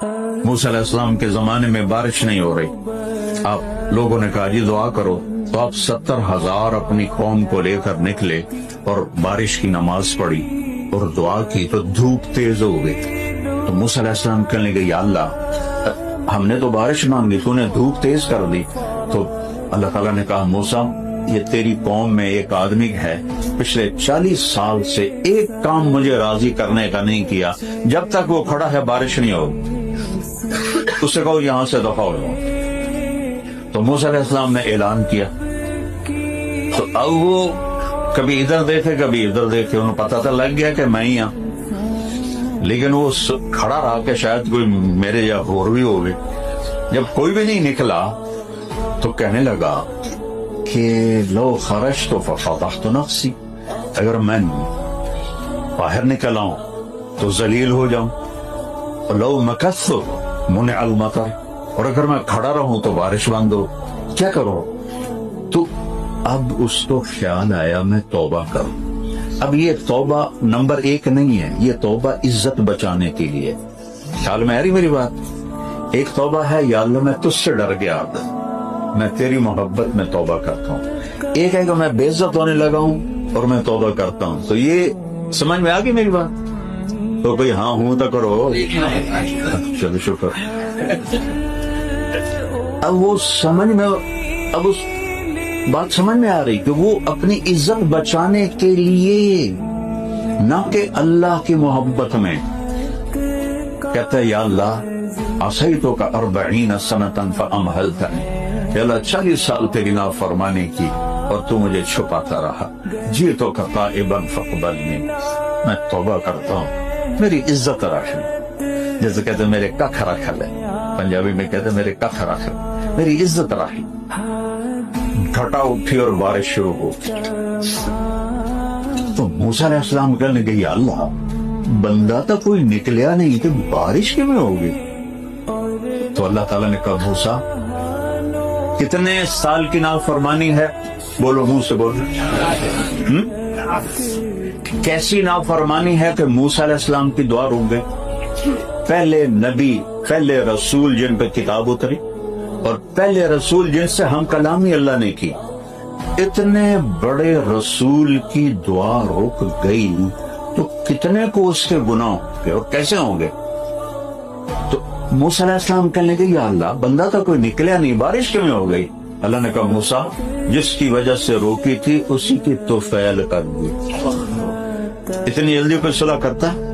موسیٰ علیہ السلام کے زمانے میں بارش نہیں ہو رہی، آپ لوگوں نے کہا جی دعا کرو، تو آپ 70,000 اپنی قوم کو لے کر نکلے اور بارش کی نماز پڑھی اور دعا کی تو دھوپ تیز ہو گئی۔ تو موسیٰ علیہ السلام کہنے لگے یا اللہ، ہم نے تو بارش مانگی، تو نے دھوپ تیز کر دی۔ تو اللہ تعالیٰ نے کہا موسیٰ، یہ تیری قوم میں ایک آدمی ہے، پچھلے 40 سال سے ایک کام مجھے راضی کرنے کا نہیں کیا، جب تک وہ کھڑا ہے بارش نہیں ہوگی، اس سے کہو یہاں سے دفع ہو جاؤ۔ تو موسیٰ علیہ السلام نے اعلان کیا، تو اب وہ کبھی ادھر دیکھے کبھی ادھر دیکھے، انہیں پتا تو لگ گیا کہ میں ہی ہوں، لیکن وہ کھڑا رہا کہ شاید کوئی میرے یا اور بھی ہوگی۔ جب کوئی بھی نہیں نکلا تو کہنے لگا کہ لو خرجت ففضحت نفسی، اگر میں باہر نکل آؤں تو ذلیل ہو جاؤں، لو مکثت منع المطر، اور اگر میں کھڑا رہوں تو بارش بند ہو، کیا کرو؟ تو اب اس کو خیال آیا میں توبہ کروں۔ اب یہ توبہ نمبر 1 نہیں ہے، یہ توبہ عزت بچانے کے لیے۔ خیال میں آ رہی میری بات؟ ایک توبہ ہے یا اللہ میں تجھ سے ڈر گیا، میں تیری محبت میں توبہ کرتا ہوں۔ ایک ہے کہ میں بے عزت ہونے لگا ہوں اور میں توبہ کرتا ہوں۔ تو یہ سمجھ میں آ گئی میری بات؟ تو کوئی ہاں ہوں تو کرو، چلو شکر۔ اب وہ سمجھ میں، اب اس بات سمجھ میں آ رہی کہ وہ اپنی عزت بچانے کے لیے، نہ کہ اللہ کی محبت میں، کہتا ہے یا اللہ عصیتک 40 سنۃ فامہلتنی، یا اللہ 40 سال تیری نافرمانی کی اور تو مجھے چھپاتا رہا، جئتک تائبا فاقبلنی، میں توبہ کرتا ہوں، میری عزت رکھ لے۔ جیسے کہتے ہیں میرے ککھ رکھ لے، پنجابی میں کہتے ہیں میرے ککھ رکھ لے، میری عزت رکھ لے۔ گھٹا اٹھی اور بارش شروع ہو۔ تو موسیٰ علیہ السلام کہنے لگے یا اللہ، بندہ تو کوئی نکلیا نہیں کہ بارش کیوں ہوگی؟ تو اللہ تعالیٰ نے کہا موسیٰ کتنے سال کی نافرمانی ہے؟ بولو منہ سے بولو۔ کیسی نافرمانی ہے کہ موسیٰ علیہ السلام کی دعا رک گئی؟ پہلے نبی، پہلے رسول جن پہ کتاب اتری اور پہلے رسول جن سے ہم کلامی اللہ نے کی، اتنے بڑے رسول کی دعا رک گئی تو کتنے کو اس کے گناہ ہوں گے اور کیسے ہوں گے؟ تو موسیٰ علیہ السلام کہنے لگے یا اللہ، بندہ تو کوئی نکلیا نہیں، بارش کیوں ہو گئی؟ اللہ نے کہا موسیٰ جس کی وجہ سے روکی تھی اسی کی تو فعل کر دی۔ اتنی جلدی کوئی صلح کرتا ہے؟